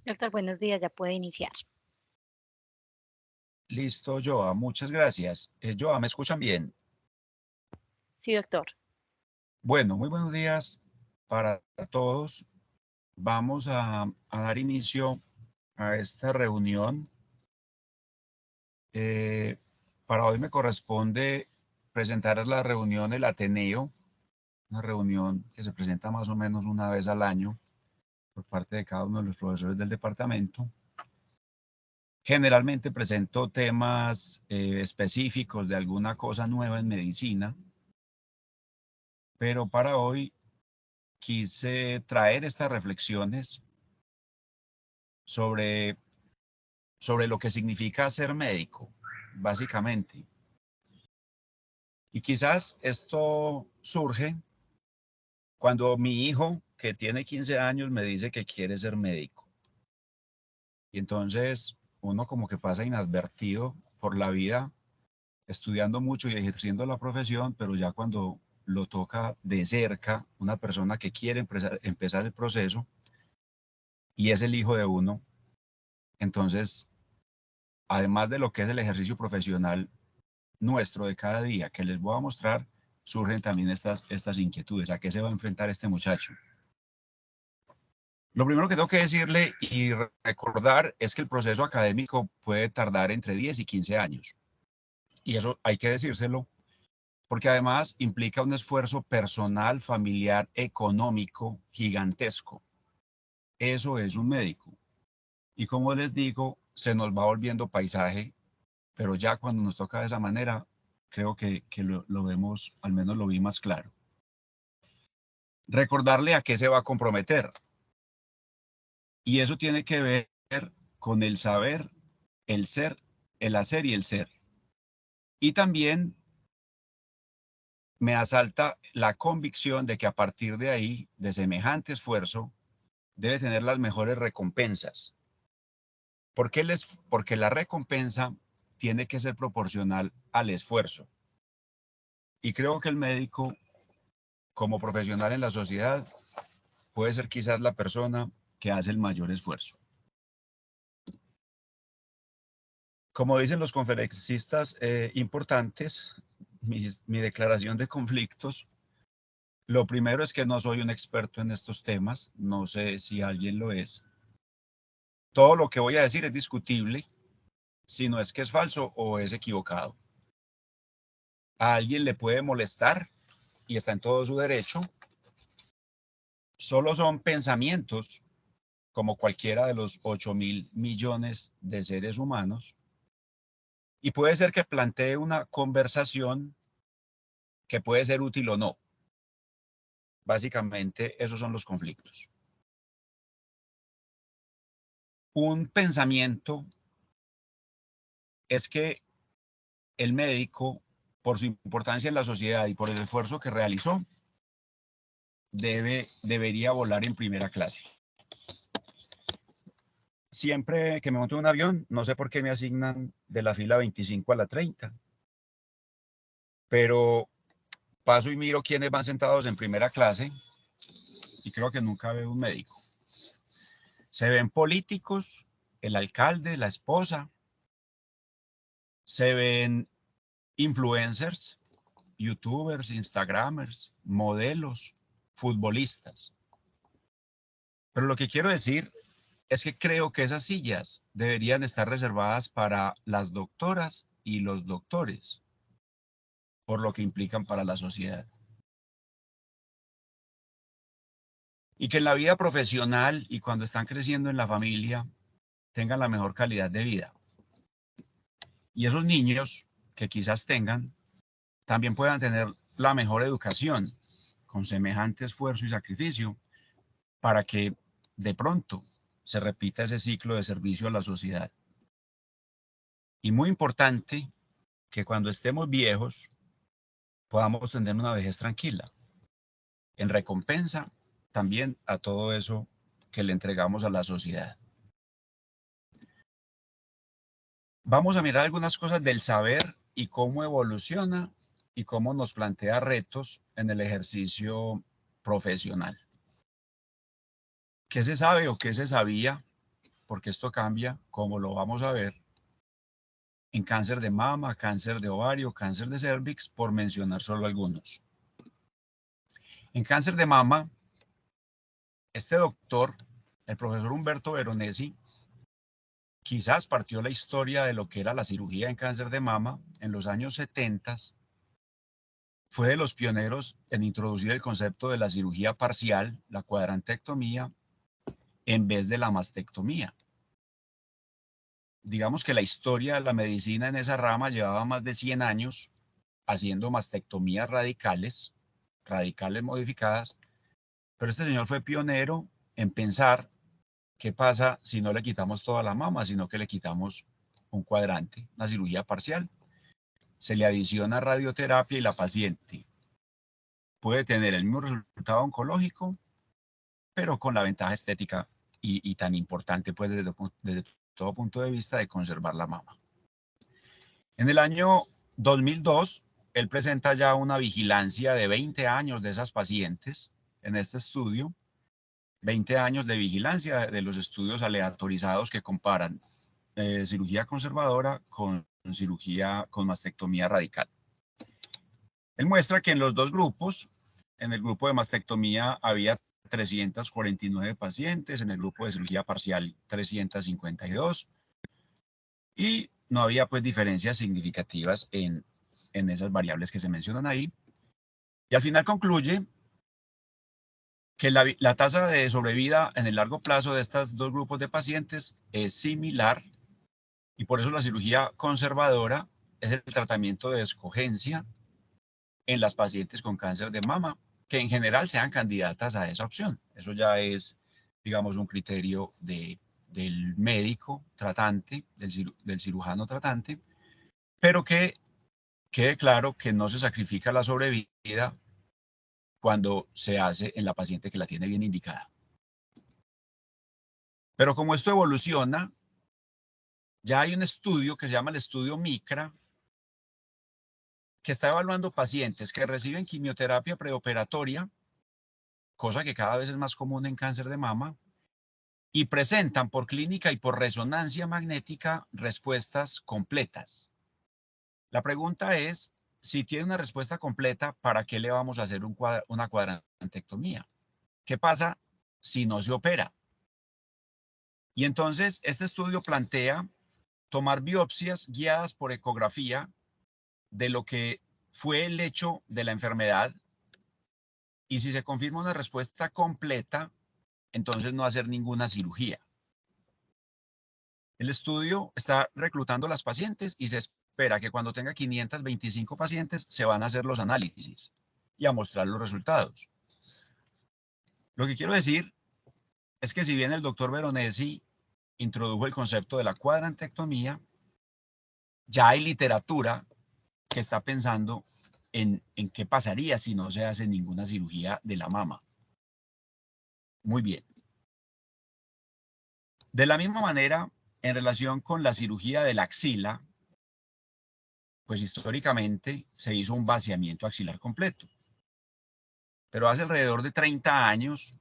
Doctor, buenos días, ya puede iniciar. Listo, Joa, muchas gracias. Joa, ¿me escuchan bien? Sí, doctor. Bueno, muy buenos días para todos. Vamos a dar inicio a esta reunión. Eh, para hoy me corresponde presentar la reunión del Ateneo, una reunión que se presenta más o menos una vez al año por parte de cada uno de los profesores del departamento. Generalmente presento temas específicos de alguna cosa nueva en medicina, pero para hoy quise traer estas reflexiones sobre, sobre lo que significa ser médico, básicamente. Y quizás esto surge cuando mi hijo, que tiene 15 años, me dice que quiere ser médico. Y entonces uno como que pasa inadvertido por la vida, estudiando mucho y ejerciendo la profesión, pero ya cuando lo toca de cerca, una persona que quiere empezar el proceso y es el hijo de uno, entonces además de lo que es el ejercicio profesional nuestro de cada día que les voy a mostrar, surgen también estas inquietudes. ¿A qué se va a enfrentar este muchacho? Lo primero que tengo que decirle y recordar es que el proceso académico puede tardar entre 10 y 15 años. Y eso hay que decírselo porque además implica un esfuerzo personal, familiar, económico gigantesco. Eso es un médico. Y como les digo, se nos va volviendo paisaje, pero ya cuando nos toca de esa manera, creo que lo vemos, al menos lo vi más claro. Recordarle a qué se va a comprometer. Y eso tiene que ver con el saber, el ser, el hacer y el ser. Y también me asalta la convicción de que a partir de ahí, de semejante esfuerzo, debe tener las mejores recompensas. Porque la recompensa tiene que ser proporcional al esfuerzo. Y creo que el médico, como profesional en la sociedad, puede ser quizás la persona que hace el mayor esfuerzo. Como dicen los conferencistas importantes, mi declaración de conflictos, lo primero es que no soy un experto en estos temas, no sé si alguien lo es. Todo lo que voy a decir es discutible, si no es que es falso o es equivocado. A alguien le puede molestar y está en todo su derecho. Solo son pensamientos, como cualquiera de los 8.000 millones de seres humanos, y puede ser que plantee una conversación que puede ser útil o no. Básicamente, esos son los conflictos. Un pensamiento es que el médico, por su importancia en la sociedad y por el esfuerzo que realizó, debería volar en primera clase. Siempre que me monto en un avión, no sé por qué me asignan de la fila 25 a la 30, pero paso y miro quiénes van sentados en primera clase y creo que nunca veo un médico. Se ven políticos, el alcalde, la esposa, se ven influencers, youtubers, instagramers, modelos, futbolistas. Pero lo que quiero decir es que creo que esas sillas deberían estar reservadas para las doctoras y los doctores, por lo que implican para la sociedad. Y que en la vida profesional y cuando están creciendo en la familia tengan la mejor calidad de vida. Y esos niños que quizás tengan también puedan tener la mejor educación con semejante esfuerzo y sacrificio para que de pronto se repita ese ciclo de servicio a la sociedad. Y muy importante que cuando estemos viejos podamos tener una vejez tranquila, en recompensa también a todo eso que le entregamos a la sociedad. Vamos a mirar algunas cosas del saber y cómo evoluciona y cómo nos plantea retos en el ejercicio profesional. ¿Qué se sabe o qué se sabía porque esto cambia, como lo vamos a ver, en cáncer de mama, cáncer de ovario, cáncer de cervix, por mencionar solo algunos. En cáncer de mama, este doctor, el profesor Humberto Veronesi, quizás partió la historia de lo que era la cirugía en cáncer de mama en los años 70. Fue de los pioneros en introducir el concepto de la cirugía parcial, la cuadrantectomía, en vez de la mastectomía. Digamos que la historia de la medicina en esa rama llevaba más de 100 años haciendo mastectomías radicales, radicales modificadas, pero este señor fue pionero en pensar qué pasa si no le quitamos toda la mama, sino que le quitamos un cuadrante, una cirugía parcial. Se le adiciona radioterapia y la paciente puede tener el mismo resultado oncológico, pero con la ventaja estética y tan importante pues desde todo punto de vista de conservar la mama. En el año 2002, él presenta ya una vigilancia de 20 años de esas pacientes en este estudio, 20 años de vigilancia de los estudios aleatorizados que comparan cirugía conservadora con cirugía con mastectomía radical. Él muestra que en los dos grupos, en el grupo de mastectomía había 349 pacientes, en el grupo de cirugía parcial 352, y no había pues diferencias significativas en esas variables que se mencionan ahí. Y al final concluye que la tasa de sobrevida en el largo plazo de estos dos grupos de pacientes es similar, y por eso la cirugía conservadora es el tratamiento de escogencia en las pacientes con cáncer de mama, que en general sean candidatas a esa opción. Eso ya es, digamos, un criterio del médico tratante, del cirujano tratante, pero que quede claro que no se sacrifica la sobrevida cuando se hace en la paciente que la tiene bien indicada. Pero como esto evoluciona, ya hay un estudio que se llama el estudio MICRA, que está evaluando pacientes que reciben quimioterapia preoperatoria, cosa que cada vez es más común en cáncer de mama, y presentan por clínica y por resonancia magnética respuestas completas. La pregunta es, si tiene una respuesta completa, ¿para qué le vamos a hacer una cuadrantectomía? ¿Qué pasa si no se opera? Y entonces este estudio plantea tomar biopsias guiadas por ecografía de lo que fue el hecho de la enfermedad, y si se confirma una respuesta completa, entonces no hacer ninguna cirugía. El estudio está reclutando a las pacientes y se espera que cuando tenga 525 pacientes se van a hacer los análisis y a mostrar los resultados. Lo que quiero decir es que si bien el doctor Veronesi introdujo el concepto de la cuadrantectomía, ya hay literatura que está pensando en qué pasaría si no se hace ninguna cirugía de la mama. Muy bien. De la misma manera, en relación con la cirugía de la axila, pues históricamente se hizo un vaciamiento axilar completo. Pero hace alrededor de 30 años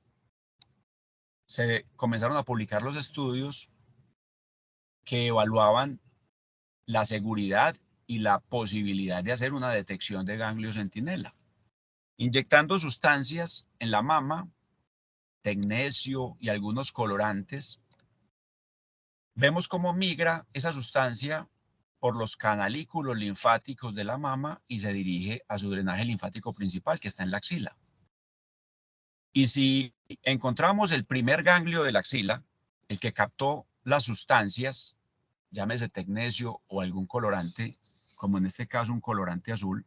se comenzaron a publicar los estudios que evaluaban la seguridad y la posibilidad de hacer una detección de ganglio centinela, inyectando sustancias en la mama, tecnecio y algunos colorantes. Vemos cómo migra esa sustancia por los canalículos linfáticos de la mama y se dirige a su drenaje linfático principal, que está en la axila. Y si encontramos el primer ganglio de la axila, el que captó las sustancias, llámese tecnecio o algún colorante, como en este caso un colorante azul,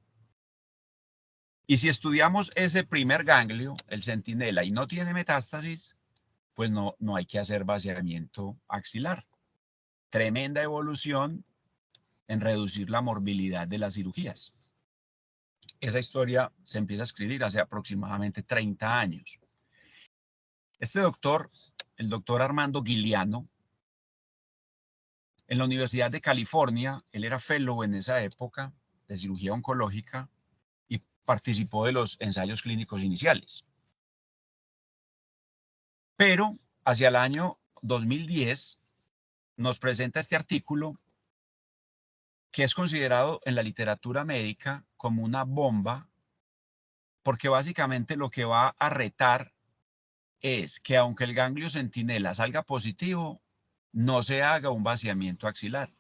y si estudiamos ese primer ganglio, el centinela, y no tiene metástasis, pues no hay que hacer vaciamiento axilar. Tremenda evolución en reducir la morbilidad de las cirugías. Esa historia se empieza a escribir hace aproximadamente 30 años. Este doctor, el doctor Armando Guiliano, en la Universidad de California, él era fellow en esa época de cirugía oncológica y participó de los ensayos clínicos iniciales. Pero hacia el año 2010 nos presenta este artículo que es considerado en la literatura médica como una bomba, porque básicamente lo que va a retar es que aunque el ganglio centinela salga positivo, no se haga un vaciamiento axilar.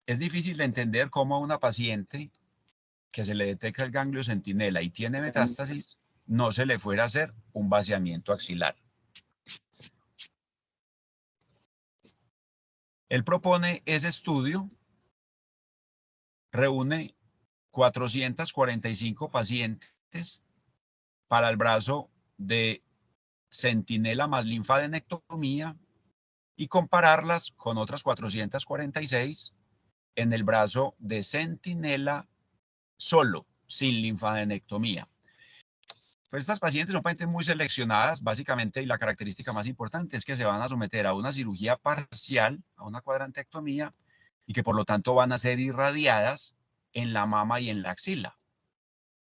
Es difícil de entender cómo a una paciente que se le detecta el ganglio centinela y tiene metástasis, no se le fuera a hacer un vaciamiento axilar. Él propone ese estudio, reúne 445 pacientes para el brazo de centinela más linfadenectomía y compararlas con otras 446 en el brazo de centinela solo, sin linfadenectomía. Pues estas pacientes son pacientes muy seleccionadas, básicamente, y la característica más importante es que se van a someter a una cirugía parcial, a una cuadrantectomía, y que por lo tanto van a ser irradiadas en la mama y en la axila.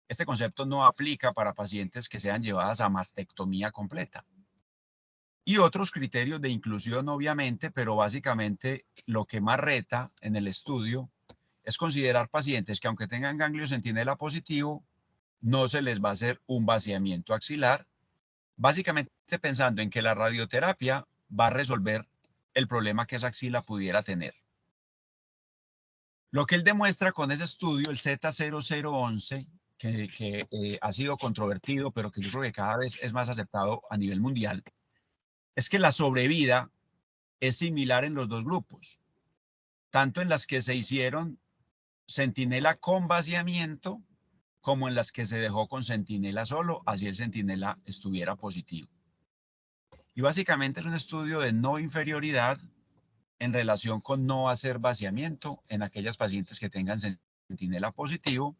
Este concepto no aplica para pacientes que sean llevadas a mastectomía completa. Y otros criterios de inclusión, obviamente, pero básicamente lo que más reta en el estudio es considerar pacientes que aunque tengan ganglio centinela positivo, no se les va a hacer un vaciamiento axilar, básicamente pensando en que la radioterapia va a resolver el problema que esa axila pudiera tener. Lo que él demuestra con ese estudio, el Z0011, que ha sido controvertido, pero que yo creo que cada vez es más aceptado a nivel mundial, es que la sobrevida es similar en los dos grupos, tanto en las que se hicieron centinela con vaciamiento como en las que se dejó con centinela solo, así el centinela estuviera positivo. Y básicamente es un estudio de no inferioridad en relación con no hacer vaciamiento en aquellas pacientes que tengan centinela positivo,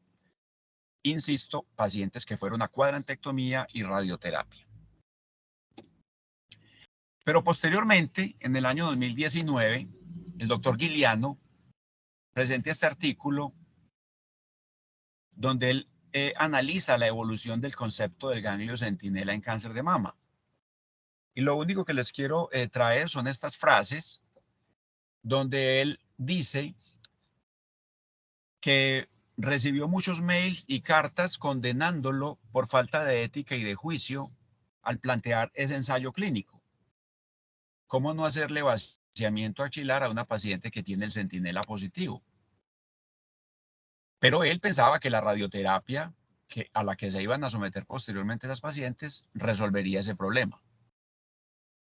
insisto, pacientes que fueron a cuadrantectomía y radioterapia. Pero posteriormente, en el año 2019, el doctor Guiliano presenta este artículo donde él analiza la evolución del concepto del ganglio centinela en cáncer de mama. Y lo único que les quiero traer son estas frases donde él dice que recibió muchos mails y cartas condenándolo por falta de ética y de juicio al plantear ese ensayo clínico. ¿Cómo no hacerle vaciamiento axilar a una paciente que tiene el centinela positivo? Pero él pensaba que la radioterapia a la que se iban a someter posteriormente esas pacientes resolvería ese problema.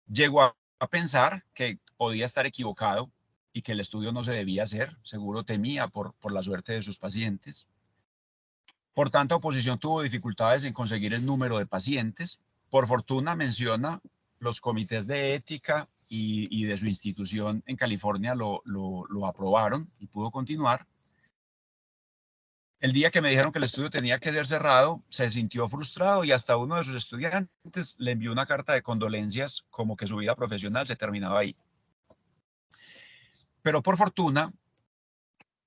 Llegó a pensar que podía estar equivocado y que el estudio no se debía hacer, seguro temía por la suerte de sus pacientes. Por tanta oposición tuvo dificultades en conseguir el número de pacientes. Por fortuna, menciona, los comités de ética y de su institución en California lo aprobaron y pudo continuar. El día que me dijeron que el estudio tenía que ser cerrado, se sintió frustrado y hasta uno de sus estudiantes le envió una carta de condolencias como que su vida profesional se terminaba ahí. Pero por fortuna,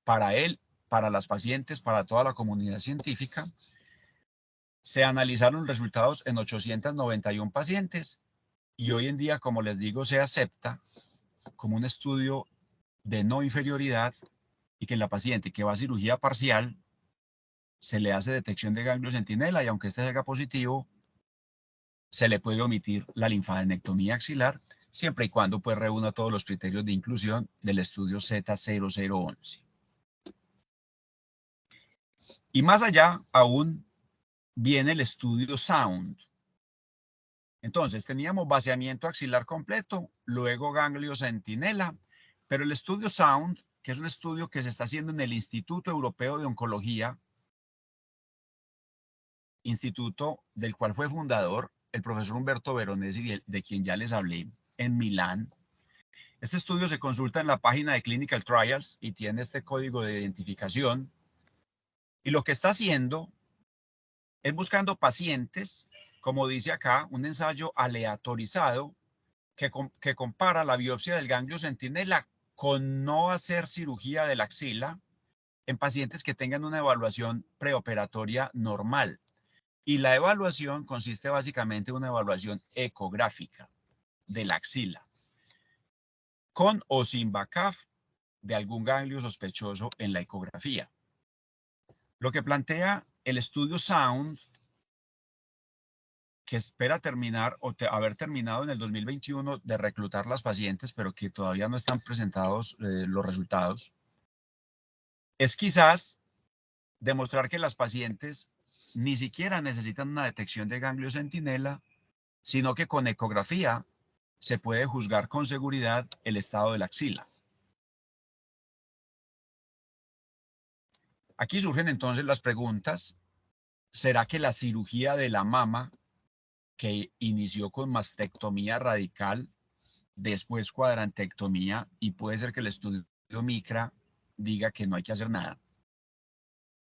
para él, para las pacientes, para toda la comunidad científica, se analizaron resultados en 891 pacientes y hoy en día, como les digo, se acepta como un estudio de no inferioridad y que en la paciente que va a cirugía parcial se le hace detección de ganglio centinela y aunque este salga positivo, se le puede omitir la linfadenectomía axilar siempre y cuando pues reúna todos los criterios de inclusión del estudio Z0011. Y más allá aún viene el estudio SOUND. Entonces teníamos vaciamiento axilar completo, luego ganglio centinela, pero el estudio SOUND, que es un estudio que se está haciendo en el Instituto Europeo de Oncología, instituto del cual fue fundador el profesor Humberto Veronesi, de quien ya les hablé, en Milán. Este estudio se consulta en la página de Clinical Trials y tiene este código de identificación. Y lo que está haciendo es buscando pacientes, como dice acá, un ensayo aleatorizado que compara la biopsia del ganglio centinela con no hacer cirugía de la axila en pacientes que tengan una evaluación preoperatoria normal. Y la evaluación consiste básicamente en una evaluación ecográfica de la axila. con o sin BACAF de algún ganglio sospechoso en la ecografía. Lo que plantea el estudio SOUND, que espera terminar o haber terminado en el 2021 de reclutar las pacientes, pero que todavía no están presentados los resultados, es quizás demostrar que las pacientes ni siquiera necesitan una detección de ganglio centinela, sino que con ecografía se puede juzgar con seguridad el estado de la axila. Aquí surgen entonces las preguntas: ¿será que la cirugía de la mama, que inició con mastectomía radical, después cuadrantectomía, y puede ser que el estudio MICRA diga que no hay que hacer nada,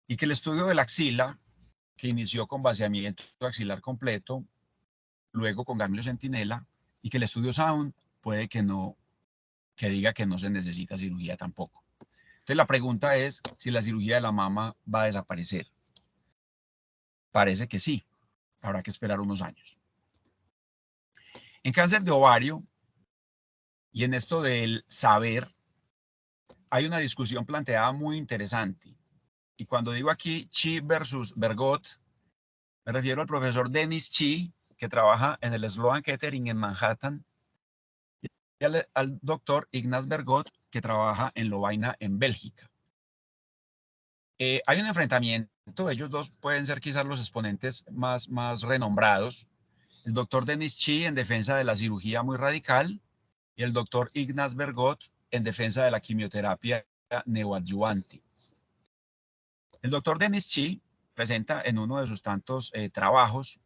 y que el estudio de la axila, que inició con vaciamiento axilar completo, luego con ganglio centinela, y que el estudio SOUND puede que no, que diga que no se necesita cirugía tampoco? Entonces la pregunta es si la cirugía de la mama va a desaparecer. Parece que sí, habrá que esperar unos años. En cáncer de ovario y en esto del saber, hay una discusión planteada muy interesante. Y cuando digo aquí Chi versus Bergot, me refiero al profesor Dennis Chi, que trabaja en el Sloan Kettering en Manhattan, y al doctor Ignaz Bergot, que trabaja en Lovaina en Bélgica. Hay un enfrentamiento, ellos dos pueden ser quizás los exponentes más renombrados. El doctor Denis Chi en defensa de la cirugía muy radical y el doctor Ignaz Bergot en defensa de la quimioterapia neoadyuvante. El doctor Denis Chi presenta en uno de sus tantos trabajos,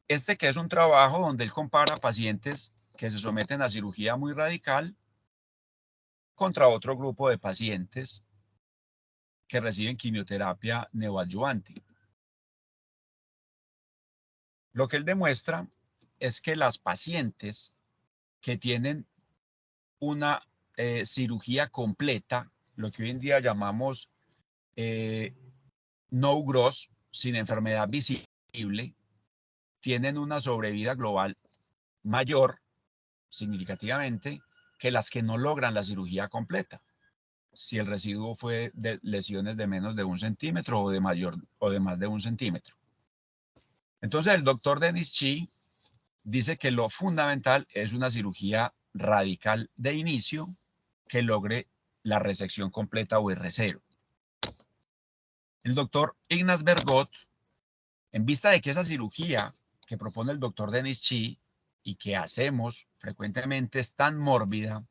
que es un trabajo donde él compara pacientes que se someten a cirugía muy radical contra otro grupo de pacientes que reciben quimioterapia neoadyuvante. Lo que él demuestra es que las pacientes que tienen una cirugía completa, lo que hoy en día llamamos no gross, sin enfermedad visible, tienen una sobrevida global mayor, significativamente, que las que no logran la cirugía completa, si el residuo fue de lesiones de menos de 1 centímetro o de más de 1 centímetro. Entonces el doctor Denis Chi dice que lo fundamental es una cirugía radical de inicio que logre la resección completa o R0. El doctor Ignaz Bergot, en vista de que esa cirugía que propone el doctor Denis Chi y que hacemos frecuentemente es tan mórbida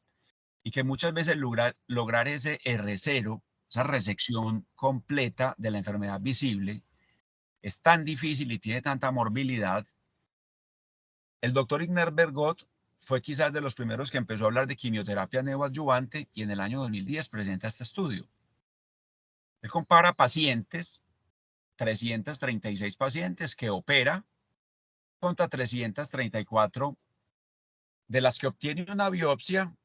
y que muchas veces lograr ese R0, esa resección completa de la enfermedad visible, es tan difícil y tiene tanta morbilidad, el doctor Ignaz Bergot fue quizás de los primeros que empezó a hablar de quimioterapia neoadyuvante y en el año 2010 presenta este estudio. Él compara pacientes, 336 pacientes que opera contra 334 de las que obtiene una biopsia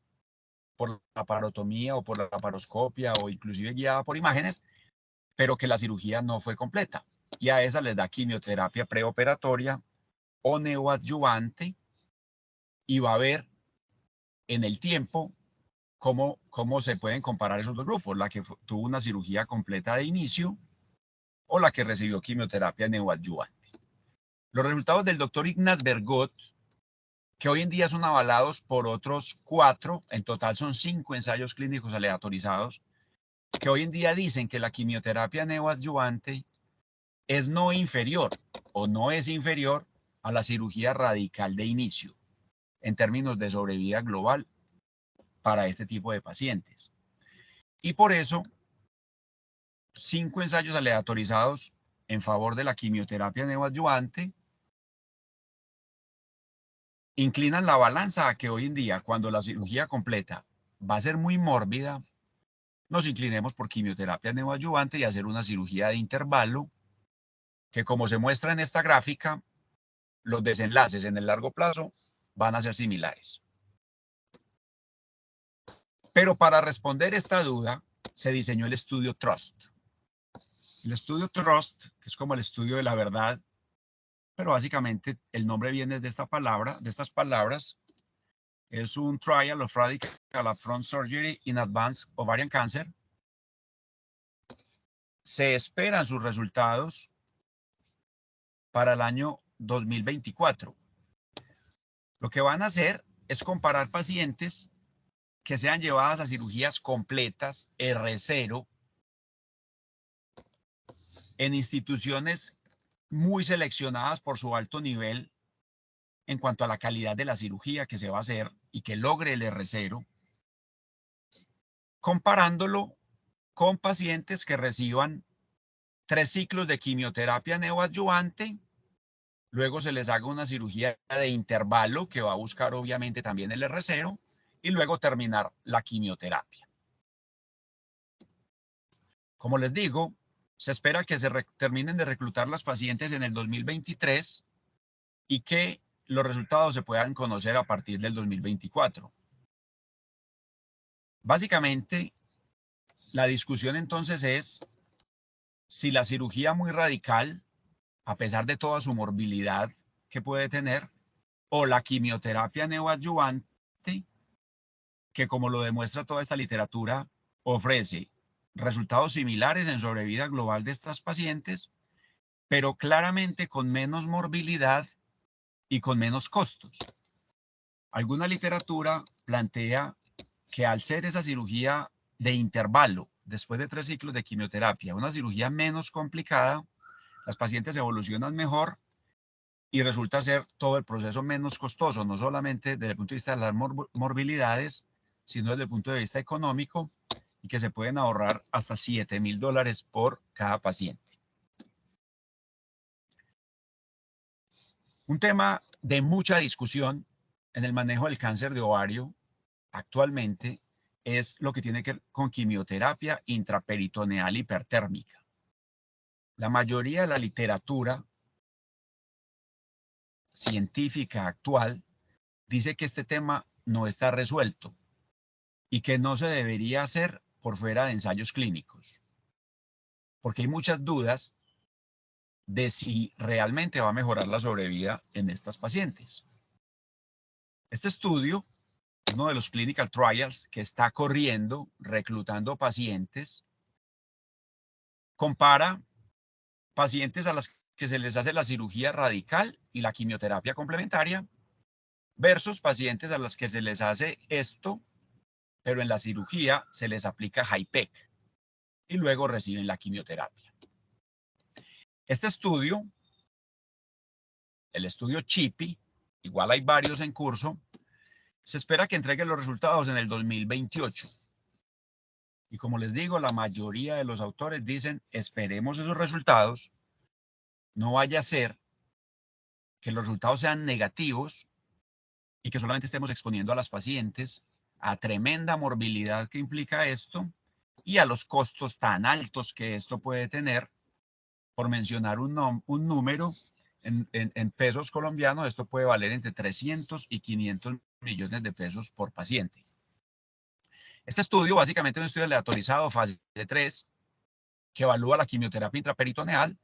por la parotomía o por la laparoscopia o inclusive guiada por imágenes, pero que la cirugía no fue completa. Y a esa les da quimioterapia preoperatoria o neoadyuvante y va a ver en el tiempo cómo se pueden comparar esos dos grupos, la que tuvo una cirugía completa de inicio o la que recibió quimioterapia neoadyuvante. Los resultados del doctor Ignaz Bergot, que hoy en día son avalados por otros 4, en total son 5 ensayos clínicos aleatorizados, que hoy en día dicen que la quimioterapia neoadyuvante es no inferior o no es inferior a la cirugía radical de inicio en términos de sobrevida global para este tipo de pacientes. Y por eso, 5 ensayos aleatorizados en favor de la quimioterapia neoadyuvante inclinan la balanza a que hoy en día, cuando la cirugía completa va a ser muy mórbida, nos inclinemos por quimioterapia neoadyuvante y hacer una cirugía de intervalo que, como se muestra en esta gráfica, los desenlaces en el largo plazo van a ser similares. Pero para responder esta duda, se diseñó el estudio TRUST. El estudio TRUST, que es como el estudio de la verdad, pero básicamente el nombre viene de esta palabra, de estas palabras, Es un trial of radical upfront surgery in advanced ovarian cancer. Se esperan sus resultados para el año 2024. Lo que van a hacer es comparar pacientes que sean llevadas a cirugías completas R0 en instituciones muy seleccionadas por su alto nivel en cuanto a la calidad de la cirugía que se va a hacer y que logre el R0, comparándolo con pacientes que reciban 3 ciclos de quimioterapia neoadyuvante, luego se les haga una cirugía de intervalo que va a buscar obviamente también el R0 y luego terminar la quimioterapia. Como les digo, se espera que se terminen de reclutar las pacientes en el 2023 y que los resultados se puedan conocer a partir del 2024. Básicamente, la discusión entonces es si la cirugía muy radical, a pesar de toda su morbilidad que puede tener, o la quimioterapia neoadyuvante, que como lo demuestra toda esta literatura, ofrece resultados similares en sobrevida global de estas pacientes, pero claramente con menos morbilidad y con menos costos. Alguna literatura plantea que al ser esa cirugía de intervalo, después de 3 ciclos de quimioterapia, una cirugía menos complicada, las pacientes evolucionan mejor y resulta ser todo el proceso menos costoso, no solamente desde el punto de vista de las morbilidades, sino desde el punto de vista económico, y que se pueden ahorrar hasta $7,000 por cada paciente. Un tema de mucha discusión en el manejo del cáncer de ovario actualmente es lo que tiene que ver con quimioterapia intraperitoneal hipertérmica. La mayoría de la literatura científica actual dice que este tema no está resuelto y que no se debería hacer por fuera de ensayos clínicos, porque hay muchas dudas de si realmente va a mejorar la sobrevida en estas pacientes. Este estudio, uno de los clinical trials que está corriendo, reclutando pacientes, compara pacientes a las que se les hace la cirugía radical y la quimioterapia complementaria versus pacientes a las que se les hace esto, pero en la cirugía se les aplica HIPEC y luego reciben la quimioterapia. Este estudio, el estudio CHIPI, igual hay varios en curso, se espera que entregue los resultados en el 2028. Y como les digo, la mayoría de los autores dicen, esperemos esos resultados, no vaya a ser que los resultados sean negativos y que solamente estemos exponiendo a las pacientes a tremenda morbilidad que implica esto y a los costos tan altos que esto puede tener. Por mencionar un número, en pesos colombianos, esto puede valer entre 300 y 500 millones de pesos por paciente. Este estudio, básicamente un estudio aleatorizado, fase 3, que evalúa la quimioterapia intraperitoneal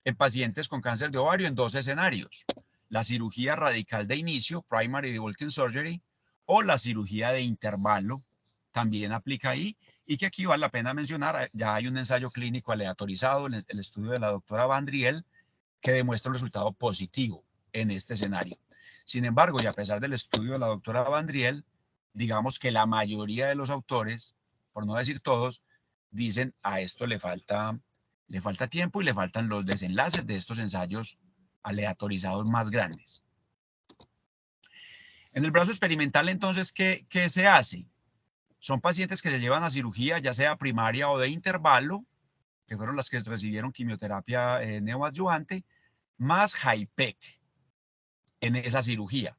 en pacientes con cáncer de ovario en 2 escenarios. La cirugía radical de inicio, primary debulking surgery, o la cirugía de intervalo, también aplica ahí, y que aquí vale la pena mencionar, ya hay un ensayo clínico aleatorizado, el estudio de la doctora Vandriel, que demuestra un resultado positivo en este escenario. Sin embargo, y a pesar del estudio de la doctora Vandriel, digamos que la mayoría de los autores, por no decir todos, dicen a esto le falta tiempo y le faltan los desenlaces de estos ensayos aleatorizados más grandes. En el brazo experimental, entonces, ¿qué se hace? Son pacientes que les llevan a cirugía, ya sea primaria o de intervalo, que fueron las que recibieron quimioterapia neoadyuvante, más HIPEC en esa cirugía.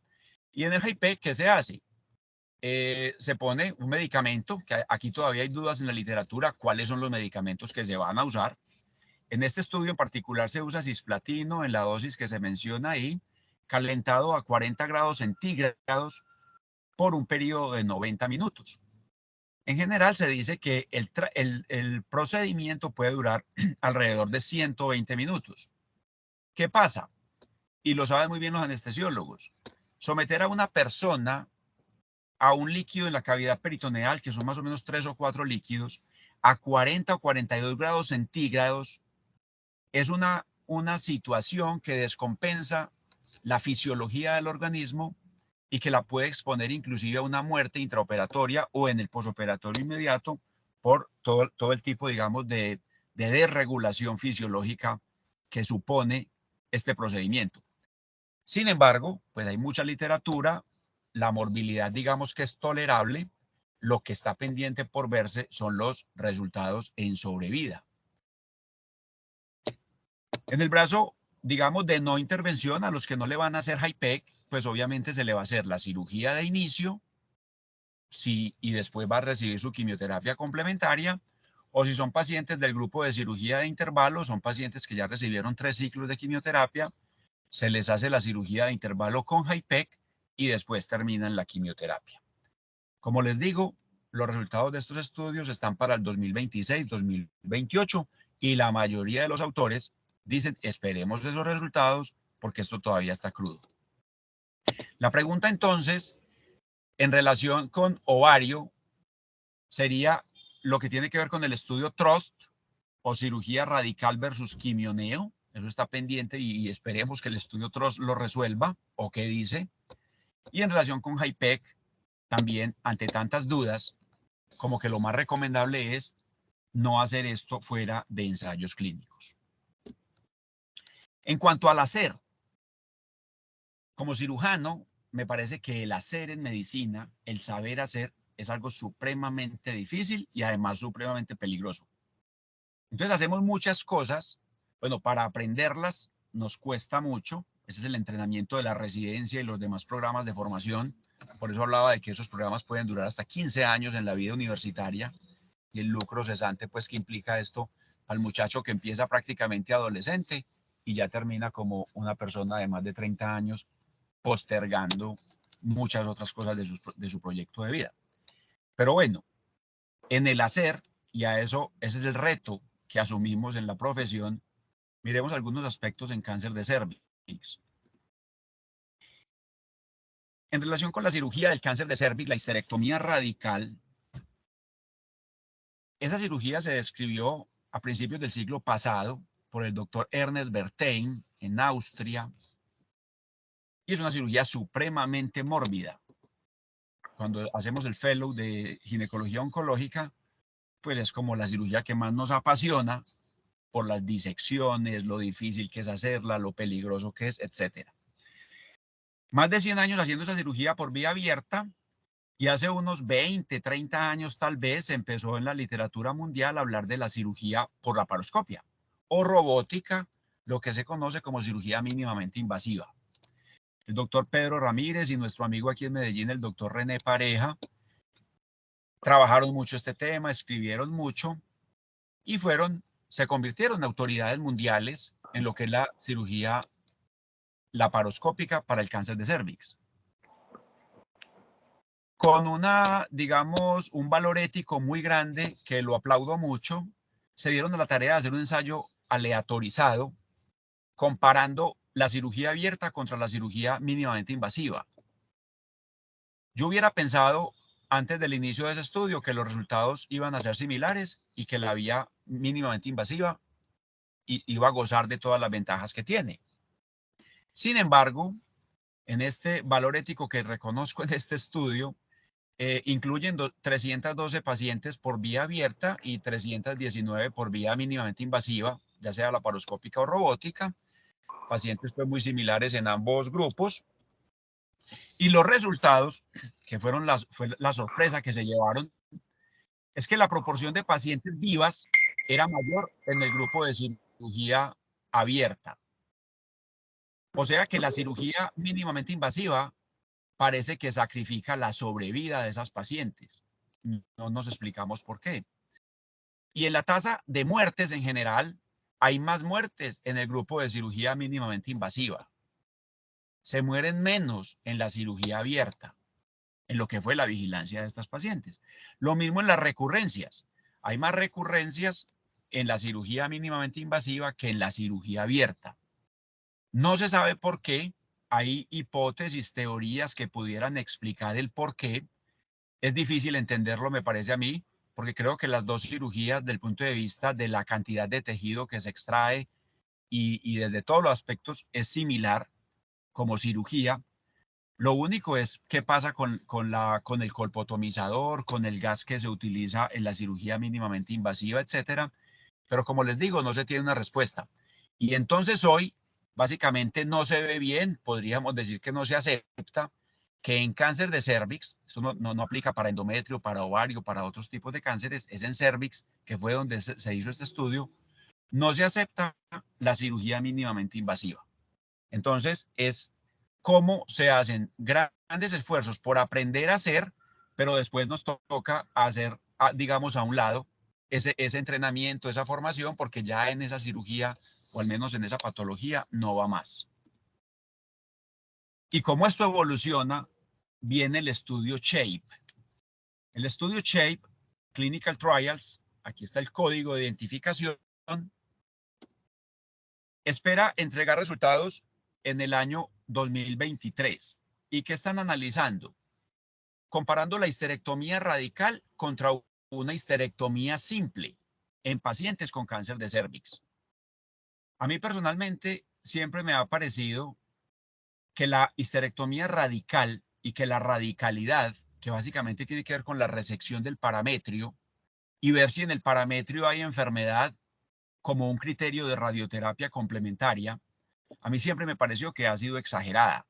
Y en el HIPEC, ¿qué se hace? Se pone un medicamento, que aquí todavía hay dudas en la literatura, cuáles son los medicamentos que se van a usar. En este estudio en particular se usa cisplatino en la dosis que se menciona ahí, calentado a 40 grados centígrados por un periodo de 90 minutos. En general se dice que el procedimiento puede durar alrededor de 120 minutos. ¿Qué pasa? Y lo saben muy bien los anestesiólogos. Someter a una persona a un líquido en la cavidad peritoneal, que son más o menos 3 o 4 líquidos, a 40 o 42 grados centígrados, es una situación que descompensa la fisiología del organismo y que la puede exponer inclusive a una muerte intraoperatoria o en el posoperatorio inmediato por todo el tipo, digamos, de desregulación fisiológica que supone este procedimiento. Sin embargo, pues hay mucha literatura, la morbilidad digamos que es tolerable, lo que está pendiente por verse son los resultados en sobrevida. En el brazo, digamos, de no intervención, a los que no le van a hacer HIPEC, pues obviamente se le va a hacer la cirugía de inicio, sí, y después va a recibir su quimioterapia complementaria, o si son pacientes del grupo de cirugía de intervalo, son pacientes que ya recibieron 3 ciclos de quimioterapia, se les hace la cirugía de intervalo con HIPEC y después terminan la quimioterapia. Como les digo, los resultados de estos estudios están para el 2026-2028 y la mayoría de los autores dicen esperemos esos resultados porque esto todavía está crudo. La pregunta entonces, en relación con ovario, sería lo que tiene que ver con el estudio TRUST o cirugía radical versus quimioneo. Eso está pendiente y esperemos que el estudio TRUST lo resuelva o qué dice. Y en relación con HIPEC, también ante tantas dudas, como que lo más recomendable es no hacer esto fuera de ensayos clínicos. En cuanto al hacer, como cirujano, me parece que el hacer en medicina, el saber hacer, es algo supremamente difícil y además supremamente peligroso. Entonces hacemos muchas cosas, bueno, para aprenderlas nos cuesta mucho, ese es el entrenamiento de la residencia y los demás programas de formación, por eso hablaba de que esos programas pueden durar hasta 15 años en la vida universitaria y el lucro cesante pues que implica esto al muchacho que empieza prácticamente adolescente y ya termina como una persona de más de 30 años postergando muchas otras cosas de su proyecto de vida. Pero bueno, en el hacer, y a eso, ese es el reto que asumimos en la profesión, miremos algunos aspectos en cáncer de cervix. En relación con la cirugía del cáncer de cervix, la histerectomía radical, esa cirugía se describió a principios del siglo pasado por el doctor Ernest Bertheim en Austria y es una cirugía supremamente mórbida. Cuando hacemos el fellow de ginecología oncológica, pues es como la cirugía que más nos apasiona por las disecciones, lo difícil que es hacerla, lo peligroso que es, etc. Más de 100 años haciendo esa cirugía por vía abierta y hace unos 20, 30 años tal vez se empezó en la literatura mundial a hablar de la cirugía por laparoscopia o robótica, lo que se conoce como cirugía mínimamente invasiva. El doctor Pedro Ramírez y nuestro amigo aquí en Medellín, el doctor René Pareja, trabajaron mucho este tema, escribieron mucho y se convirtieron en autoridades mundiales en lo que es la cirugía laparoscópica para el cáncer de cervix. Con digamos, un valor ético muy grande, que lo aplaudo mucho, se dieron a la tarea de hacer un ensayo aleatorizado comparando la cirugía abierta contra la cirugía mínimamente invasiva. Yo hubiera pensado antes del inicio de ese estudio que los resultados iban a ser similares y que la vía mínimamente invasiva iba a gozar de todas las ventajas que tiene. Sin embargo, en este valor ético que reconozco en este estudio, incluyen 312 pacientes por vía abierta y 319 por vía mínimamente invasiva, ya sea laparoscópica o robótica, pacientes pues muy similares en ambos grupos. Y los resultados, que fue la sorpresa que se llevaron, es que la proporción de pacientes vivas era mayor en el grupo de cirugía abierta. O sea que la cirugía mínimamente invasiva parece que sacrifica la sobrevida de esas pacientes. No nos explicamos por qué. Y en la tasa de muertes en general, hay más muertes en el grupo de cirugía mínimamente invasiva. Se mueren menos en la cirugía abierta, en lo que fue la vigilancia de estas pacientes. Lo mismo en las recurrencias. Hay más recurrencias en la cirugía mínimamente invasiva que en la cirugía abierta. No se sabe por qué. Hay hipótesis, teorías que pudieran explicar el por qué, Es difícil entenderlo, me parece a mí, porque creo que las dos cirugías, del punto de vista de la cantidad de tejido que se extrae y desde todos los aspectos, es similar como cirugía. Lo único es qué pasa con el colpotomizador, con el gas que se utiliza en la cirugía mínimamente invasiva, etcétera. Pero como les digo, no se tiene una respuesta. Y entonces hoy, básicamente, no se ve bien, podríamos decir que no se acepta que en cáncer de cervix, esto no aplica para endometrio, para ovario, para otros tipos de cánceres, es en cervix, que fue donde se hizo este estudio, no se acepta la cirugía mínimamente invasiva. Entonces, es cómo se hacen grandes esfuerzos por aprender a hacer, pero después nos toca hacer, digamos, a un lado ese entrenamiento, esa formación, porque ya en esa cirugía, o al menos en esa patología, no va más. Y cómo esto evoluciona, viene el estudio SHAPE. El estudio SHAPE, Clinical Trials, aquí está el código de identificación, espera entregar resultados en el año 2023. ¿Y qué están analizando? Comparando la histerectomía radical contra una histerectomía simple en pacientes con cáncer de cervix. A mí personalmente siempre me ha parecido que la histerectomía radical y que la radicalidad, que básicamente tiene que ver con la resección del parametrio y ver si en el parametrio hay enfermedad como un criterio de radioterapia complementaria, a mí siempre me pareció que ha sido exagerada,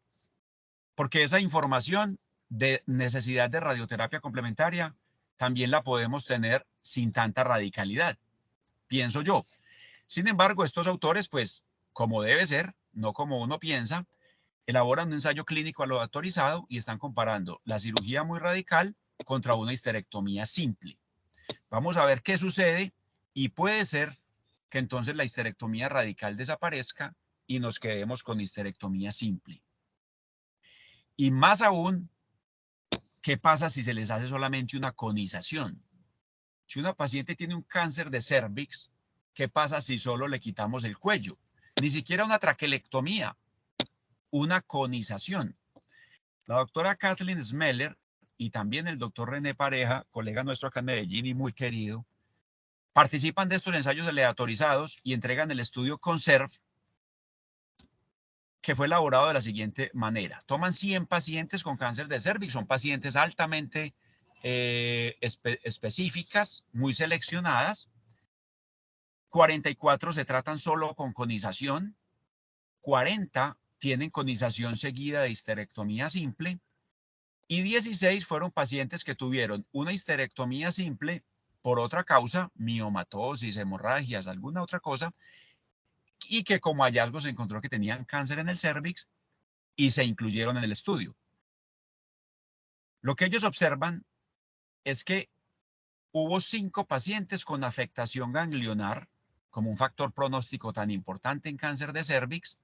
porque esa información de necesidad de radioterapia complementaria también la podemos tener sin tanta radicalidad, pienso yo. Sin embargo, estos autores, pues, como debe ser, no como uno piensa, elaboran un ensayo clínico aleatorizado y están comparando la cirugía muy radical contra una histerectomía simple. Vamos a ver qué sucede y puede ser que entonces la histerectomía radical desaparezca y nos quedemos con histerectomía simple. Y más aún, ¿qué pasa si se les hace solamente una conización? Si una paciente tiene un cáncer de cervix, ¿qué pasa si solo le quitamos el cuello? Ni siquiera una traquelectomía, una conización. La doctora Kathleen Smeller y también el doctor René Pareja, colega nuestro acá en Medellín y muy querido, participan de estos ensayos aleatorizados y entregan el estudio CONSERVE, que fue elaborado de la siguiente manera. Toman 100 pacientes con cáncer de cervix, son pacientes altamente específicas, muy seleccionadas. 44 se tratan solo con conización, 40 tienen conización seguida de histerectomía simple y 16 fueron pacientes que tuvieron una histerectomía simple por otra causa, miomatosis, hemorragias, alguna otra cosa, y que como hallazgo se encontró que tenían cáncer en el cervix y se incluyeron en el estudio. Lo que ellos observan es que hubo 5 pacientes con afectación ganglionar como un factor pronóstico tan importante en cáncer de cervix,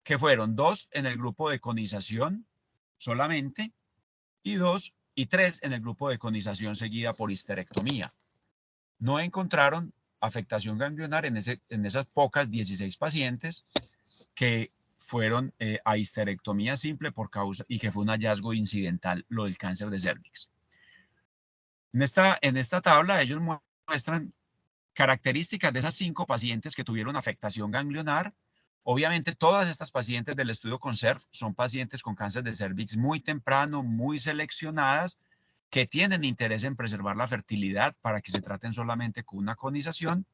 que fueron 2 en el grupo de conización solamente y 2 y 3 en el grupo de conización seguida por histerectomía. No encontraron afectación ganglionar en esas pocas 16 pacientes que fueron a histerectomía simple por causa y que fue un hallazgo incidental lo del cáncer de cervix. En esta tabla ellos muestran características de esas 5 pacientes que tuvieron afectación ganglionar. Obviamente todas estas pacientes del estudio CONSERVE son pacientes con cáncer de cervix muy temprano, muy seleccionadas, que tienen interés en preservar la fertilidad para que se traten solamente con una conización.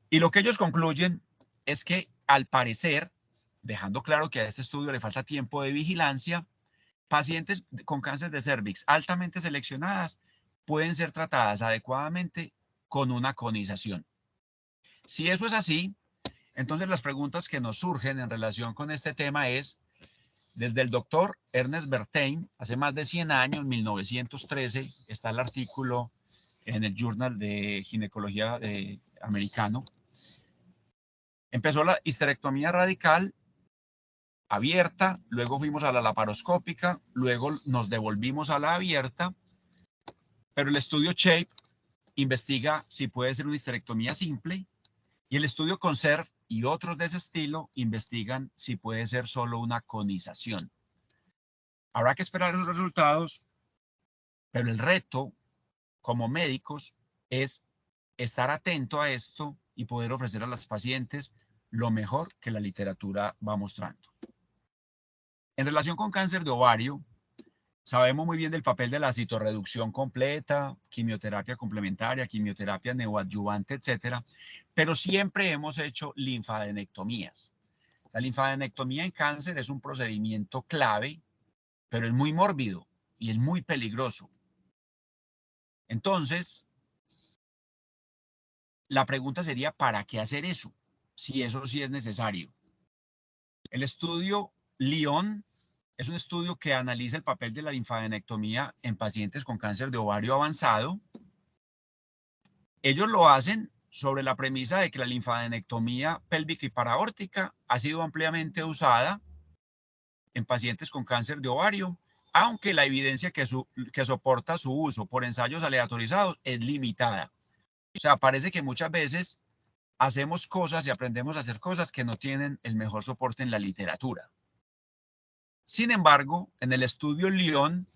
Y lo que ellos concluyen es que al parecer, dejando claro que a este estudio le falta tiempo de vigilancia, pacientes con cáncer de cervix altamente seleccionadas pueden ser tratadas adecuadamente con una conización. Si eso es así, entonces las preguntas que nos surgen en relación con este tema es, desde el doctor Ernest Bertheim, hace más de 100 años, 1913, está el artículo en el Journal de Ginecología americano, empezó la histerectomía radical abierta, luego fuimos a la laparoscópica, luego nos devolvimos a la abierta, pero el estudio SHAPE investiga si puede ser una histerectomía simple y el estudio CONSERVE y otros de ese estilo investigan si puede ser solo una conización. Habrá que esperar los resultados, pero el reto como médicos es estar atento a esto y poder ofrecer a las pacientes lo mejor que la literatura va mostrando. En relación con cáncer de ovario, sabemos muy bien del papel de la citorreducción completa, quimioterapia complementaria, quimioterapia neoadyuvante, etcétera, pero siempre hemos hecho linfadenectomías. La linfadenectomía en cáncer es un procedimiento clave, pero es muy mórbido y es muy peligroso. Entonces, la pregunta sería, ¿para qué hacer eso? Si eso sí es necesario. El estudio Lyon es un estudio que analiza el papel de la linfadenectomía en pacientes con cáncer de ovario avanzado. Ellos lo hacen sobre la premisa de que la linfadenectomía pélvica y paraórtica ha sido ampliamente usada en pacientes con cáncer de ovario, aunque la evidencia que soporta su uso por ensayos aleatorizados es limitada. O sea, parece que muchas veces hacemos cosas y aprendemos a hacer cosas que no tienen el mejor soporte en la literatura. Sin embargo, en el estudio Lyon,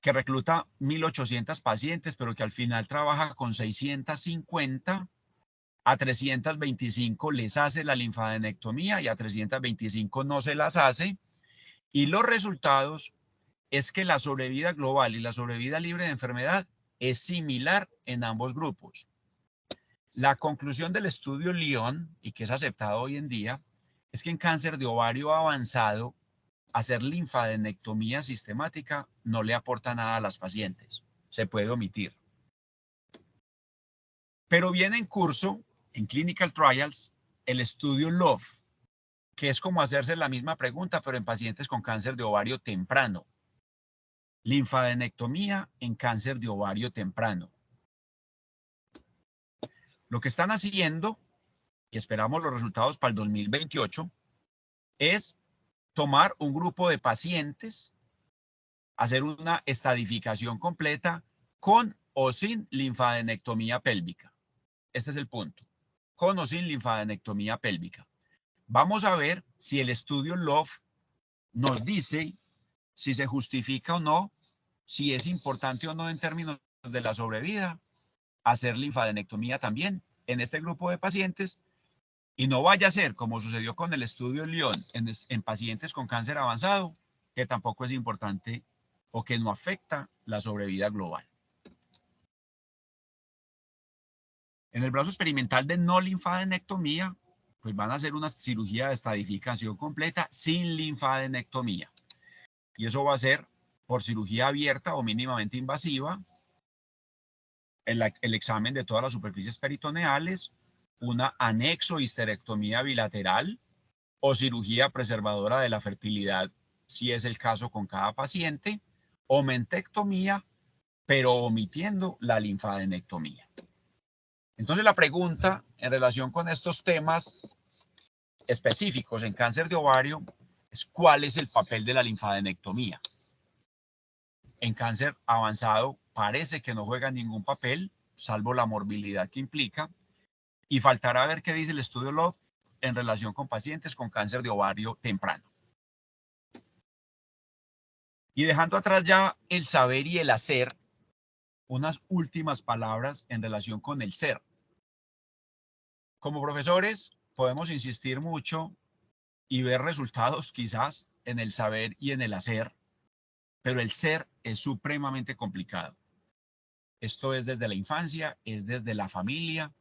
que recluta 1.800 pacientes, pero que al final trabaja con 650, a 325 les hace la linfadenectomía y a 325 no se las hace. Y los resultados es que la sobrevida global y la sobrevida libre de enfermedad es similar en ambos grupos. La conclusión del estudio Lyon, y que es aceptado hoy en día, es que en cáncer de ovario avanzado, hacer linfadenectomía sistemática no le aporta nada a las pacientes. Se puede omitir. Pero viene en curso, en Clinical Trials, el estudio LOVE, que es como hacerse la misma pregunta, pero en pacientes con cáncer de ovario temprano. Linfadenectomía en cáncer de ovario temprano. Lo que están haciendo, y esperamos los resultados para el 2028, es tomar un grupo de pacientes, hacer una estadificación completa con o sin linfadenectomía pélvica. Este es el punto. Con o sin linfadenectomía pélvica. Vamos a ver si el estudio LOVE nos dice si se justifica o no, si es importante o no en términos de la sobrevida, hacer linfadenectomía también en este grupo de pacientes. Y no vaya a ser, como sucedió con el estudio Lyon en pacientes con cáncer avanzado, que tampoco es importante o que no afecta la sobrevida global. En el brazo experimental de no linfadenectomía, pues van a hacer una cirugía de estadificación completa sin linfadenectomía. Y eso va a ser por cirugía abierta o mínimamente invasiva, el examen de todas las superficies peritoneales, una anexo histerectomía bilateral o cirugía preservadora de la fertilidad, si es el caso con cada paciente, o mentectomía, pero omitiendo la linfadenectomía. Entonces la pregunta en relación con estos temas específicos en cáncer de ovario es ¿cuál es el papel de la linfadenectomía? En cáncer avanzado parece que no juega ningún papel, salvo la morbilidad que implica, y faltará ver qué dice el estudio LOVE en relación con pacientes con cáncer de ovario temprano. Y dejando atrás ya el saber y el hacer, unas últimas palabras en relación con el ser. Como profesores podemos insistir mucho y ver resultados quizás en el saber y en el hacer, pero el ser es supremamente complicado. Esto es desde la infancia, es desde la familia,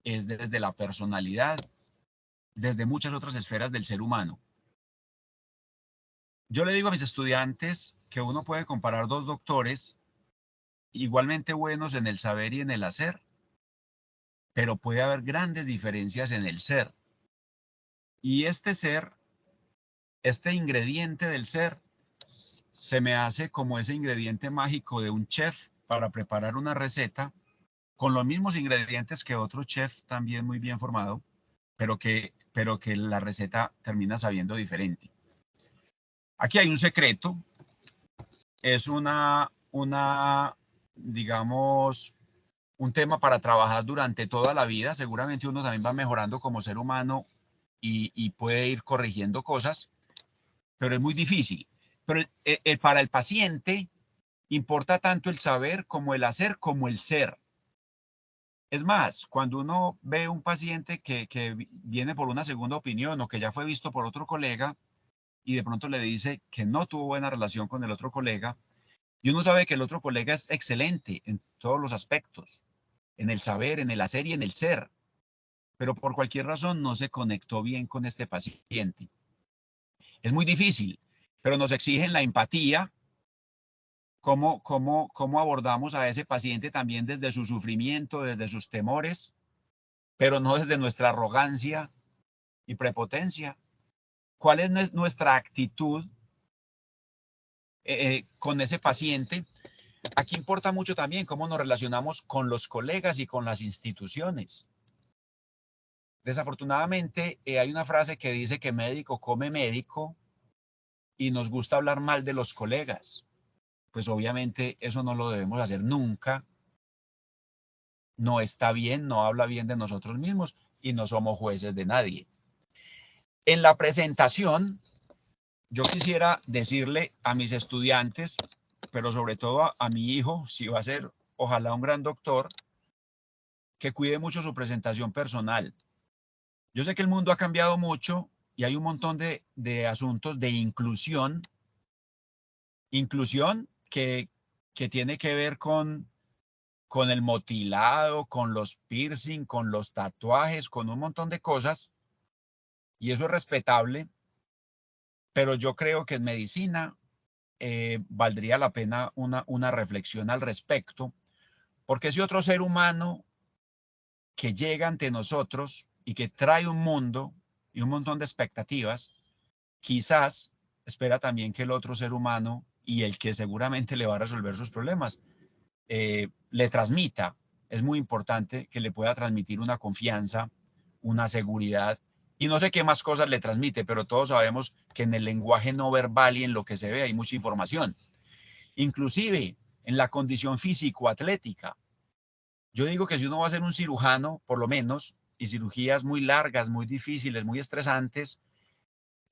es desde la personalidad, desde muchas otras esferas del ser humano. Yo le digo a mis estudiantes que uno puede comparar dos doctores igualmente buenos en el saber y en el hacer, pero puede haber grandes diferencias en el ser. Y este ser, este ingrediente del ser, se me hace como ese ingrediente mágico de un chef para preparar una receta con los mismos ingredientes que otro chef también muy bien formado, pero que la receta termina sabiendo diferente. Aquí hay un secreto, es digamos, un tema para trabajar durante toda la vida. Seguramente uno también va mejorando como ser humano y puede ir corrigiendo cosas, pero es muy difícil. Pero para el paciente importa tanto el saber como el hacer, como el ser. Es más, cuando uno ve un paciente que viene por una segunda opinión o que ya fue visto por otro colega y de pronto le dice que no tuvo buena relación con el otro colega, y uno sabe que el otro colega es excelente en todos los aspectos, en el saber, en el hacer y en el ser, pero por cualquier razón no se conectó bien con este paciente. Es muy difícil, pero nos exigen la empatía, cómo abordamos a ese paciente también desde su sufrimiento, desde sus temores, pero no desde nuestra arrogancia y prepotencia. ¿Cuál es nuestra actitud con ese paciente? Aquí importa mucho también cómo nos relacionamos con los colegas y con las instituciones. Desafortunadamente, hay una frase que dice que médico come médico y nos gusta hablar mal de los colegas. Pues obviamente eso no lo debemos hacer nunca. No está bien, no habla bien de nosotros mismos y no somos jueces de nadie. En la presentación, yo quisiera decirle a mis estudiantes, pero sobre todo a mi hijo, si va a ser ojalá un gran doctor, que cuide mucho su presentación personal. Yo sé que el mundo ha cambiado mucho y hay un montón de asuntos de inclusión que tiene que ver con el motilado, con los piercing, con los tatuajes, con un montón de cosas, y eso es respetable, pero yo creo que en medicina valdría la pena una reflexión al respecto, porque ese otro ser humano que llega ante nosotros y que trae un mundo y un montón de expectativas, quizás espera también que el otro ser humano y el que seguramente le va a resolver sus problemas, le transmita. Es muy importante que le pueda transmitir una confianza, una seguridad, y no sé qué más cosas le transmite, pero todos sabemos que en el lenguaje no verbal y en lo que se ve hay mucha información. Inclusive en la condición físico-atlética. Yo digo que si uno va a ser un cirujano, por lo menos, y cirugías muy largas, muy difíciles, muy estresantes,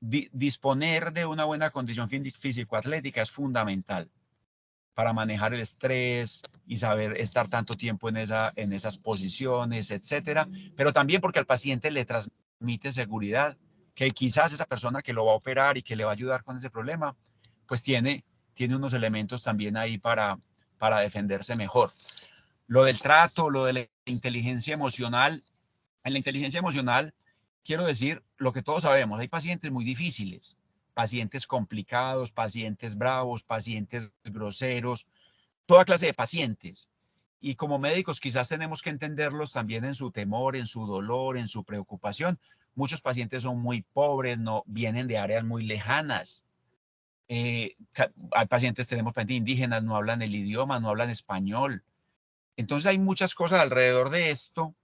disponer de una buena condición físico-atlética es fundamental para manejar el estrés y saber estar tanto tiempo en esas posiciones, etcétera. Pero también porque al paciente le transmite seguridad, que quizás esa persona que lo va a operar y que le va a ayudar con ese problema, pues tiene unos elementos también ahí para defenderse mejor. Lo del trato, lo de la inteligencia emocional. En la inteligencia emocional, quiero decir lo que todos sabemos, hay pacientes muy difíciles, pacientes complicados, pacientes bravos, pacientes groseros, toda clase de pacientes. Y como médicos quizás tenemos que entenderlos también en su temor, en su dolor, en su preocupación. Muchos pacientes son muy pobres, no vienen de áreas muy lejanas. Hay pacientes, tenemos pacientes indígenas, no hablan el idioma, no hablan español. Entonces hay muchas cosas alrededor de esto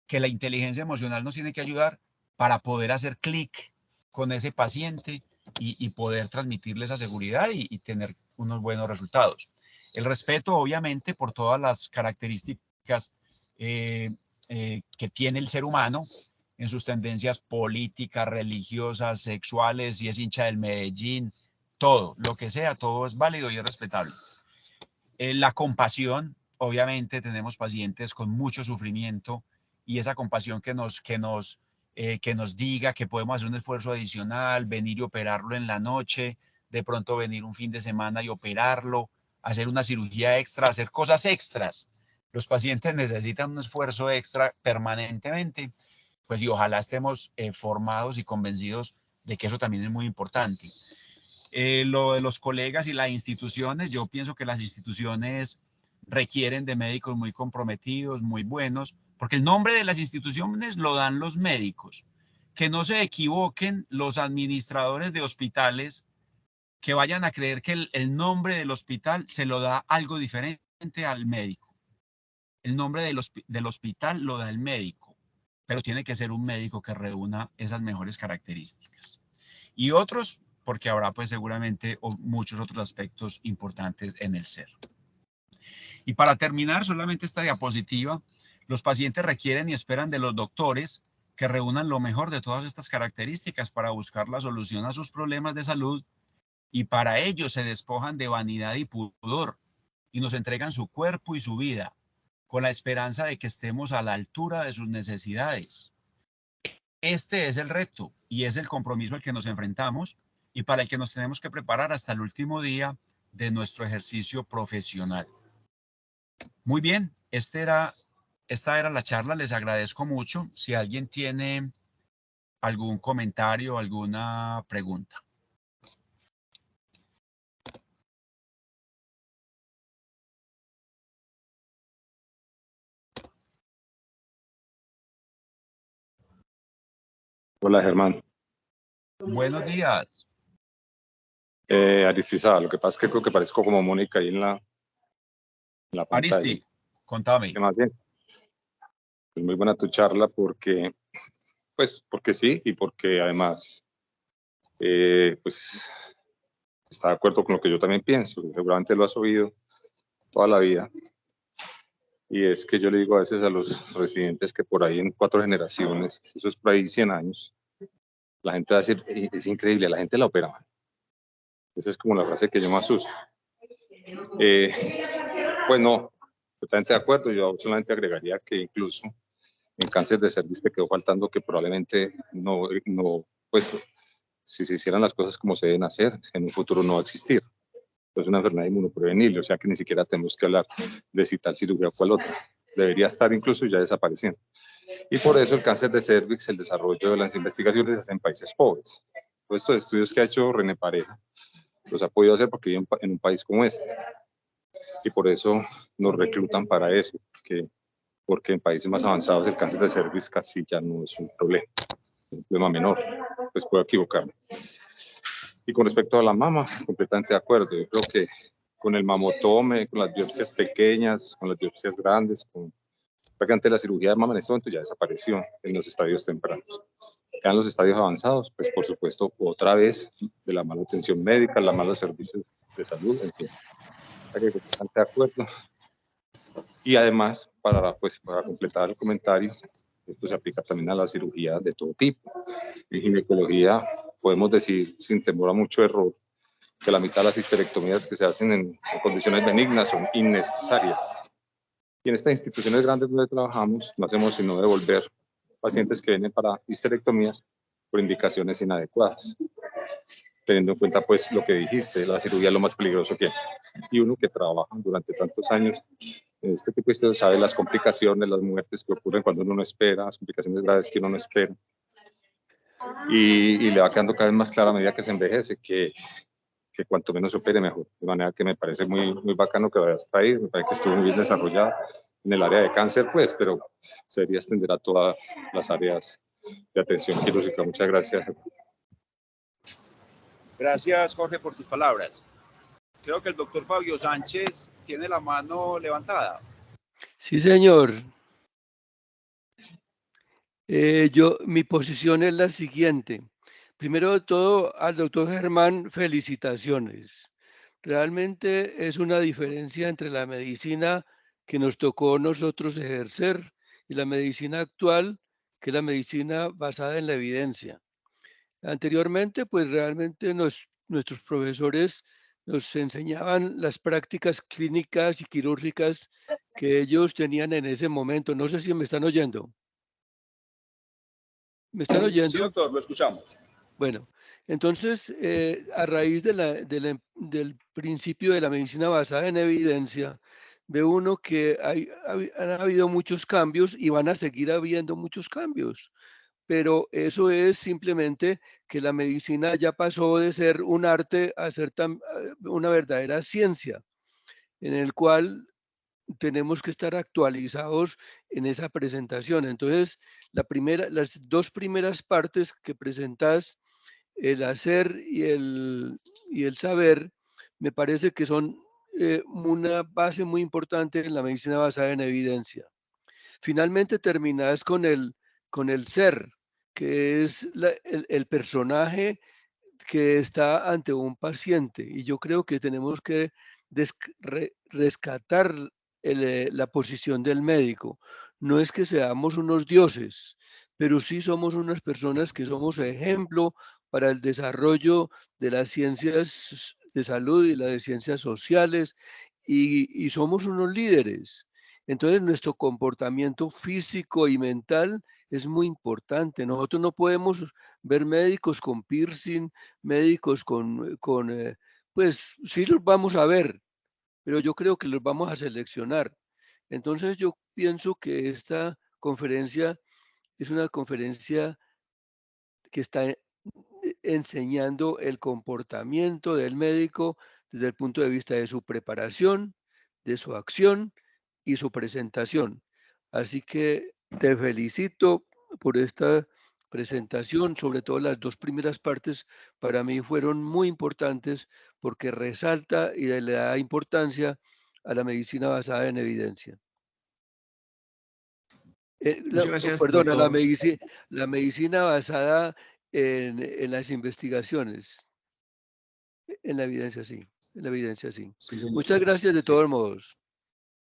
que la inteligencia emocional nos tiene que ayudar para poder hacer clic con ese paciente y poder transmitirle esa seguridad y tener unos buenos resultados. El respeto, obviamente, por todas las características que tiene el ser humano en sus tendencias políticas, religiosas, sexuales, si es hincha del Medellín, todo, lo que sea, todo es válido y es respetable. La compasión, obviamente tenemos pacientes con mucho sufrimiento y esa compasión que nos diga que podemos hacer un esfuerzo adicional, venir y operarlo en la noche, de pronto venir un fin de semana y operarlo, hacer una cirugía extra, hacer cosas extras. Los pacientes necesitan un esfuerzo extra permanentemente, pues y ojalá estemos formados y convencidos de que eso también es muy importante. Lo de los colegas y las instituciones, yo pienso que las instituciones requieren de médicos muy comprometidos, muy buenos, porque el nombre de las instituciones lo dan los médicos. Que no se equivoquen los administradores de hospitales que vayan a creer que el nombre del hospital se lo da algo diferente al médico. El nombre del hospital lo da el médico, pero tiene que ser un médico que reúna esas mejores características. Y otros, porque habrá pues seguramente muchos otros aspectos importantes en el ser. Y para terminar solamente esta diapositiva, los pacientes requieren y esperan de los doctores que reúnan lo mejor de todas estas características para buscar la solución a sus problemas de salud y para ello se despojan de vanidad y pudor y nos entregan su cuerpo y su vida con la esperanza de que estemos a la altura de sus necesidades. Este es el reto y es el compromiso al que nos enfrentamos y para el que nos tenemos que preparar hasta el último día de nuestro ejercicio profesional. Muy bien, esta era la charla. Les agradezco mucho. Si alguien tiene algún comentario, alguna pregunta. Hola, Germán. Buenos días. Aristizábal, lo que pasa es que creo que parezco como Mónica ahí en la pantalla. Aristi, contame. ¿Qué más bien? Pues muy buena tu charla porque sí y porque además, pues está de acuerdo con lo que yo también pienso. Seguramente lo has oído toda la vida. Y es que yo le digo a veces a los residentes que por ahí en 4 generaciones, eso es por ahí 100 años, la gente va a decir, es increíble, la gente la opera mal. Esa es como la frase que yo más uso. Pues no, totalmente de acuerdo. Yo solamente agregaría que incluso en cáncer de cervix te quedó faltando que probablemente no, pues si se hicieran las cosas como se deben hacer, en un futuro no va a existir. Es una enfermedad inmunoprevenible, o sea que ni siquiera tenemos que hablar de si tal cirugía o cual otra. Debería estar incluso ya desapareciendo. Y por eso el cáncer de cervix, el desarrollo de las investigaciones se hace en países pobres. Todos estos estudios que ha hecho René Pareja los ha podido hacer porque vive en un país como este. Y por eso nos reclutan para eso, porque en países más avanzados el cáncer de cervix casi ya no es un problema menor, pues puedo equivocarme. Y con respecto a la mama, completamente de acuerdo. Yo creo que con el mamotome, con las biopsias pequeñas, con las biopsias grandes, con prácticamente la cirugía de mama en este momento ya desapareció en los estadios tempranos. Ya en los estadios avanzados, pues por supuesto, otra vez de la mala atención médica, la mala servicios de salud, en fin. Completamente de acuerdo. Y además, para completar el comentario, esto se aplica también a la cirugía de todo tipo. En ginecología podemos decir, sin temor a mucho error, que la mitad de las histerectomías que se hacen en condiciones benignas son innecesarias. Y en estas instituciones grandes donde trabajamos, no hacemos sino devolver pacientes que vienen para histerectomías por indicaciones inadecuadas. Teniendo en cuenta, pues, lo que dijiste, la cirugía es lo más peligroso que hay. Y uno que trabaja durante tantos años en este tipo de estudios sabe las complicaciones, las muertes que ocurren cuando uno no espera, las complicaciones graves que uno no espera. Y le va quedando cada vez más clara a medida que se envejece que cuanto menos se opere mejor. De manera que me parece muy, muy bacano que lo hayas traído, me parece que estuvo muy bien desarrollado en el área de cáncer, pues, pero se debería extender a todas las áreas de atención quirúrgica. Muchas gracias. Gracias, Jorge, por tus palabras. Creo que el doctor Fabio Sánchez tiene la mano levantada. Sí, señor. Mi posición es la siguiente. Primero de todo, al doctor Germán, felicitaciones. Realmente es una diferencia entre la medicina que nos tocó nosotros ejercer y la medicina actual, que es la medicina basada en la evidencia. Anteriormente, pues realmente nuestros profesores nos enseñaban las prácticas clínicas y quirúrgicas que ellos tenían en ese momento. No sé si me están oyendo. ¿Me están oyendo? Sí, doctor, lo escuchamos. Bueno, entonces, a raíz del principio de la medicina basada en evidencia, ve uno que han habido muchos cambios y van a seguir habiendo muchos cambios. Pero eso es simplemente que la medicina ya pasó de ser un arte a ser una verdadera ciencia, en el cual tenemos que estar actualizados en esa presentación. Entonces, las 2 primeras partes que presentas, el hacer y el saber, me parece que son una base muy importante en la medicina basada en evidencia. Finalmente terminas con el ser, que es el personaje que está ante un paciente. Y yo creo que tenemos que rescatar la posición del médico. No es que seamos unos dioses, pero sí somos unas personas que somos ejemplo para el desarrollo de las ciencias de salud y las de ciencias sociales, y somos unos líderes. Entonces, nuestro comportamiento físico y mental es muy importante. Nosotros no podemos ver médicos con piercing, médicos pues sí los vamos a ver, pero yo creo que los vamos a seleccionar. Entonces, yo pienso que esta conferencia es una conferencia que está enseñando el comportamiento del médico desde el punto de vista de su preparación, de su acción y su presentación. Así que te felicito por esta presentación, sobre todo las dos primeras partes para mí fueron muy importantes porque resalta y le da importancia a la medicina basada en evidencia. Muchas gracias, Perdona, doctor. la medicina basada en las investigaciones, en la evidencia sí, en la evidencia sí. Sí, señor. Muchas gracias de Sí. todos modos.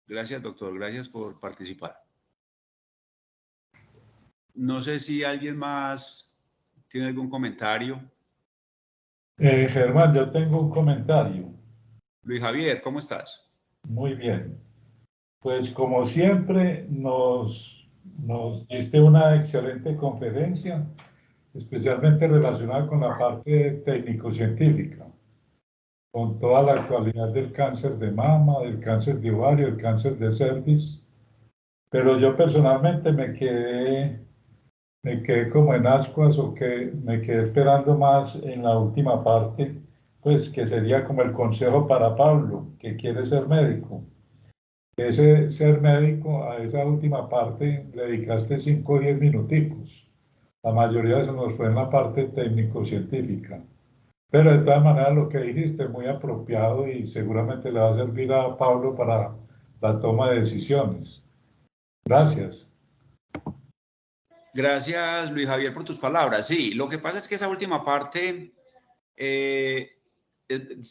Gracias, doctor. Gracias por participar. No sé si alguien más tiene algún comentario. Germán, yo tengo un comentario. Luis Javier, ¿cómo estás? Muy bien. Pues como siempre, nos diste una excelente conferencia, especialmente relacionada con la parte técnico-científica, con toda la actualidad del cáncer de mama, del cáncer de ovario, del cáncer de cervix. Pero yo personalmente me quedé como en ascuas, o que me quedé esperando más en la última parte, pues que sería como el consejo para Pablo, que quiere ser médico. Ese ser médico, a esa última parte le dedicaste 5 o 10 minuticos. La mayoría de eso nos fue en la parte técnico-científica. Pero de todas maneras lo que dijiste es muy apropiado y seguramente le va a servir a Pablo para la toma de decisiones. Gracias. Gracias, Luis Javier, por tus palabras. Sí, lo que pasa es que esa última parte,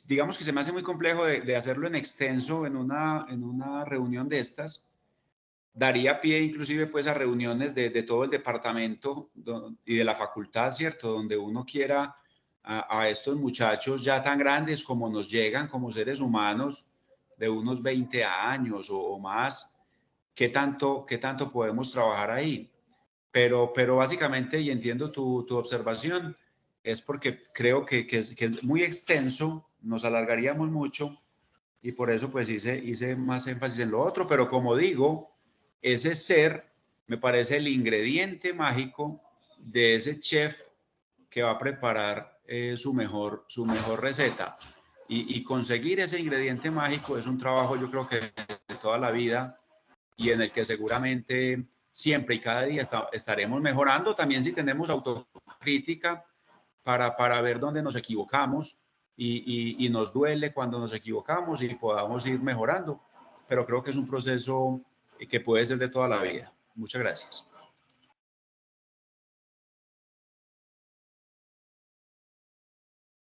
digamos que se me hace muy complejo de hacerlo en extenso en una reunión de estas. Daría pie inclusive pues a reuniones de todo el departamento y de la facultad, ¿cierto? Donde uno quiera a estos muchachos ya tan grandes como nos llegan como seres humanos de unos 20 años o más, ¿qué tanto podemos trabajar ahí? Pero básicamente, y entiendo tu observación, es porque creo que es muy extenso, nos alargaríamos mucho y por eso pues hice más énfasis en lo otro, pero como digo, ese ser me parece el ingrediente mágico de ese chef que va a preparar su mejor receta. Y conseguir ese ingrediente mágico es un trabajo, yo creo que de toda la vida, y en el que seguramente siempre y cada día estaremos mejorando. También si tenemos autocrítica para ver dónde nos equivocamos y nos duele cuando nos equivocamos y podamos ir mejorando. Pero creo que es un proceso que puede ser de toda la vida. Muchas gracias.